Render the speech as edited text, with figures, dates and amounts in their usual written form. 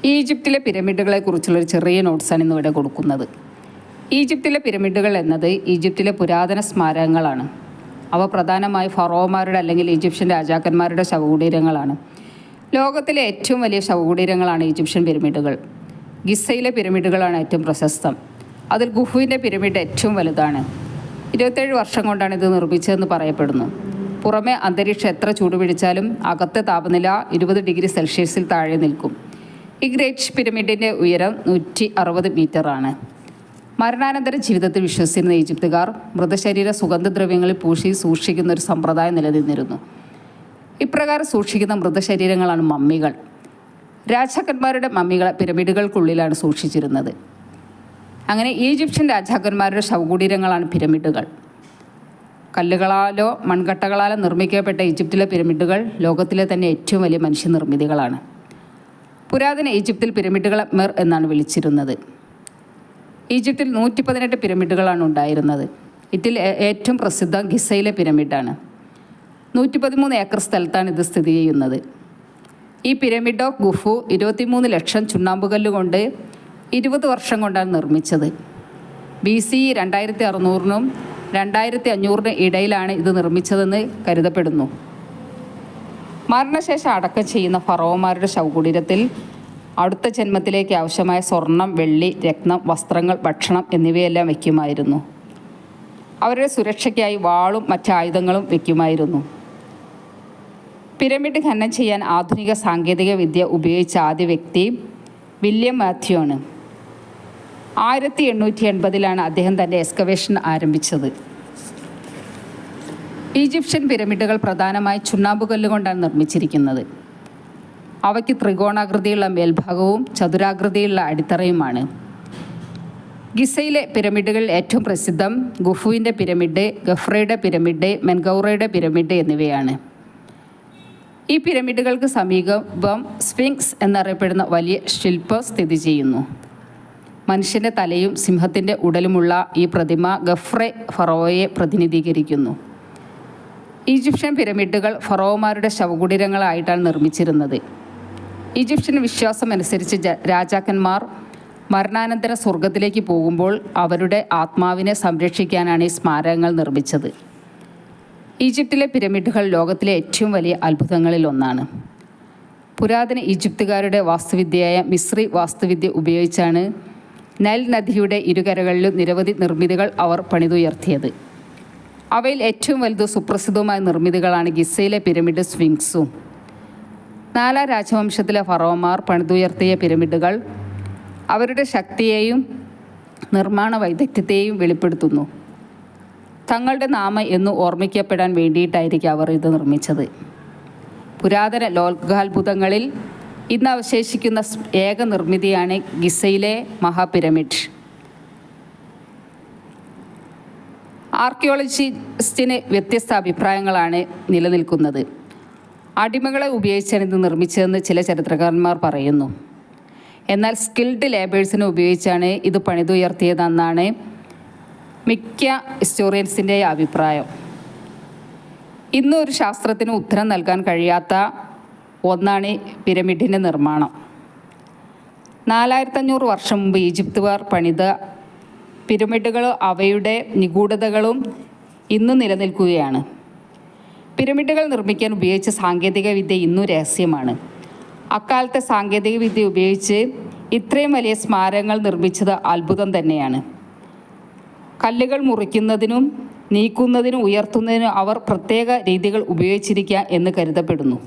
ഈജിപ്തിലെ പിരമിഡുകളെക്കുറിച്ചുള്ളൊരു ചെറിയ നോട്ട്സാണ് ഇന്നിവിടെ കൊടുക്കുന്നത്. ഈജിപ്തിലെ പിരമിഡുകൾ എന്നത് ഈജിപ്തിലെ പുരാതന സ്മാരകങ്ങളാണ്. അവ പ്രധാനമായി ഫറോമാരുടെ അല്ലെങ്കിൽ ഈജിപ്ഷ്യൻ രാജാക്കന്മാരുടെ ശവകുടീരങ്ങളാണ്. ലോകത്തിലെ ഏറ്റവും വലിയ ശവകുടീരങ്ങളാണ് ഈജിപ്ഷ്യൻ പിരമിഡുകൾ. ഗിസയിലെ പിരമിഡുകളാണ് ഏറ്റവും പ്രശസ്തം. അതിൽ ഖുഫുവിൻ്റെ പിരമിഡ് ഏറ്റവും വലുതാണ്. 27 വർഷം കൊണ്ടാണ് ഇത് നിർമ്മിച്ചതെന്ന് പറയപ്പെടുന്നു. പുറമെ അന്തരീക്ഷം എത്ര ചൂടുപിടിച്ചാലും അകത്തെ താപനില 20 ഡിഗ്രി സെൽഷ്യസിൽ താഴെ നിൽക്കും. ഈ ഗ്രേറ്റ് പിരമിഡിൻ്റെ ഉയരം 160 മീറ്ററാണ്. മരണാനന്തര ജീവിതത്തിൽ വിശ്വസിച്ചിരുന്ന ഈജിപ്തുകാർ മൃതശരീര സുഗന്ധദ്രവ്യങ്ങളിൽ പൂശി സൂക്ഷിക്കുന്ന ഒരു സമ്പ്രദായം നിലനിന്നിരുന്നു. ഇപ്രകാരം സൂക്ഷിക്കുന്ന മൃതശരീരങ്ങളാണ് മമ്മികൾ. രാജാക്കന്മാരുടെ മമ്മികൾ പിരമിഡുകൾക്കുള്ളിലാണ് സൂക്ഷിച്ചിരുന്നത്. അങ്ങനെ ഈജിപ്ഷ്യൻ രാജാക്കന്മാരുടെ ശവകുടീരങ്ങളാണ് പിരമിഡുകൾ. കല്ലുകളാലോ മൺകട്ടകളാലോ നിർമ്മിക്കപ്പെട്ട ഈജിപ്തിലെ പിരമിഡുകൾ ലോകത്തിലെ തന്നെ ഏറ്റവും വലിയ മനുഷ്യനിർമ്മിതികളാണ്. പുരാതന ഈജിപ്തിൽ പിരമിഡുകളെ മെർ എന്നാണ് വിളിച്ചിരുന്നത്. ഈജിപ്തിൽ 118 പിരമിഡുകളാണ് ഉണ്ടായിരുന്നത്. ഇതിൽ ഏറ്റവും പ്രസിദ്ധം ഗിസയിലെ പിരമിഡാണ്. 113 ഏക്കർ സ്ഥലത്താണ് ഇത് സ്ഥിതി ചെയ്യുന്നത്. ഈ പിരമിഡ് ഓഫ് ഖുഫു 23 ലക്ഷം ചുണ്ണാമ്പുകല്ല് കൊണ്ട് 20 വർഷം കൊണ്ടാണ് നിർമ്മിച്ചത്. BC 2600-നും 2500-നും ഇടയിലാണ് ഇത് നിർമ്മിച്ചതെന്ന് കരുതപ്പെടുന്നു. മരണശേഷം അടക്കം ചെയ്യുന്ന ഫറോമാരുടെ ശവകുടീരത്തിൽ അടുത്ത ജന്മത്തിലേക്ക് ആവശ്യമായ സ്വർണം, വെള്ളി, രത്നം, വസ്ത്രങ്ങൾ, ഭക്ഷണം എന്നിവയെല്ലാം വയ്ക്കുമായിരുന്നു. അവരുടെ സുരക്ഷയ്ക്കായി വാളും മറ്റായുധങ്ങളും വയ്ക്കുമായിരുന്നു. പിരമിഡ് ഖനനം ചെയ്യാൻ ആധുനിക സാങ്കേതിക വിദ്യ ഉപയോഗിച്ച ആദ്യ വ്യക്തി വില്യം മാത്യു ആണ്. 1880-ലാണ് അദ്ദേഹം തൻ്റെ എക്സ്കവേഷൻ ആരംഭിച്ചത്. ഈജിപ്ഷ്യൻ പിരമിഡുകൾ പ്രധാനമായി ചുണ്ണാമ്പുകല്ല് കൊണ്ടാണ് നിർമ്മിച്ചിരിക്കുന്നത്. അവയ്ക്ക് ത്രികോണാകൃതിയുള്ള മേൽഭാഗവും ചതുരാകൃതിയുള്ള അടിത്തറയുമാണ്. ഗിസയിലെ പിരമിഡുകളിൽ ഏറ്റവും പ്രസിദ്ധം ഖുഫുവിൻ്റെ പിരമിഡ്, ഗഫ്രയുടെ പിരമിഡ്, മെൻഗൗറയുടെ പിരമിഡ് എന്നിവയാണ്. ഈ പിരമിഡുകൾക്ക് സമീപം സ്ഫിങ്സ് എന്നറിയപ്പെടുന്ന വലിയ ശില്പം സ്ഥിതി ചെയ്യുന്നു. മനുഷ്യൻ്റെ തലയും സിംഹത്തിൻ്റെ ഉടലുമുള്ള ഈ പ്രതിമ ഗഫ്രെ ഫറോയെ പ്രതിനിധീകരിക്കുന്നു. ഈജിപ്ഷ്യൻ പിരമിഡുകൾ ഫറോമാരുടെ ശവകുടീരങ്ങളായിട്ടാണ് നിർമ്മിച്ചിരുന്നത്. ഈജിപ്ഷ്യൻ വിശ്വാസമനുസരിച്ച് രാജാക്കന്മാർ മരണാനന്തര സ്വർഗത്തിലേക്ക് പോകുമ്പോൾ അവരുടെ ആത്മാവിനെ സംരക്ഷിക്കാനാണ് ഈ സ്മാരകങ്ങൾ നിർമ്മിച്ചത്. ഈജിപ്തിലെ പിരമിഡുകൾ ലോകത്തിലെ ഏറ്റവും വലിയ അത്ഭുതങ്ങളിൽ ഒന്നാണ്. പുരാതന ഈജിപ്തുകാരുടെ വാസ്തുവിദ്യയായ മിസ്രി വാസ്തുവിദ്യ ഉപയോഗിച്ചാണ് നൈൽ നദിയുടെ ഇരുകരകളിലും നിരവധി നിർമ്മിതികൾ അവർ പണിതുയർത്തിയത്. അവയിൽ ഏറ്റവും വലുതും സുപ്രസിദ്ധവുമായ നിർമ്മിതികളാണ് ഗിസയിലെ പിരമിഡ്, സ്ഫിങ്സും. 4 രാജവംശത്തിലെ ഫറോമാർ പണിതുയർത്തിയ പിരമിഡുകൾ അവരുടെ ശക്തിയെയും നിർമ്മാണ വൈദഗ്ധ്യത്തെയും വെളിപ്പെടുത്തുന്നു. തങ്ങളുടെ നാമം എന്ന് ഓർമ്മിക്കപ്പെടാൻ വേണ്ടിയിട്ടായിരിക്കും അവർ ഇത് നിർമ്മിച്ചത്. പുരാതന ലോകാത്ഭുതങ്ങളിൽ ഇന്ന് അവശേഷിക്കുന്ന ഏക നിർമ്മിതിയാണ് ഗിസയിലെ മഹാപിരമിഡ്. ആർക്കിയോളജിസ്റ്റിന് വ്യത്യസ്ത അഭിപ്രായങ്ങളാണ് നിലനിൽക്കുന്നത്. അടിമകളെ ഉപയോഗിച്ചാണ് ഇത് നിർമ്മിച്ചതെന്ന് ചില ചരിത്രകാരന്മാർ പറയുന്നു. എന്നാൽ സ്കിൽഡ് ലേബേഴ്സിനെ ഉപയോഗിച്ചാണ് ഇത് പണിതുയർത്തിയതെന്നാണ് മിക്ക ഹിസ്റ്റോറിയൻസിൻ്റെ അഭിപ്രായം. ഇന്നും ഒരു ശാസ്ത്രത്തിന് ഉത്തരം നൽകാൻ കഴിയാത്ത ഒന്നാണ് പിരമിഡിൻ്റെ നിർമ്മാണം. 4500 വർഷം മുമ്പ് ഈജിപ്തുകാർ പണിത പിരമിഡുകളും അവയുടെ നിഗൂഢതകളും ഇന്നും നിലനിൽക്കുകയാണ്. പിരമിഡുകൾ നിർമ്മിക്കാൻ ഉപയോഗിച്ച സാങ്കേതികവിദ്യ ഇന്നും രഹസ്യമാണ്. അക്കാലത്തെ സാങ്കേതികവിദ്യ ഉപയോഗിച്ച് ഇത്രയും വലിയ സ്മാരകങ്ങൾ നിർമ്മിച്ചത് അത്ഭുതം തന്നെയാണ്. കല്ലുകൾ മുറിക്കുന്നതിനും നീക്കുന്നതിനും ഉയർത്തുന്നതിനും അവർ പ്രത്യേക രീതികൾ ഉപയോഗിച്ചിരിക്കുക എന്ന് കരുതപ്പെടുന്നു.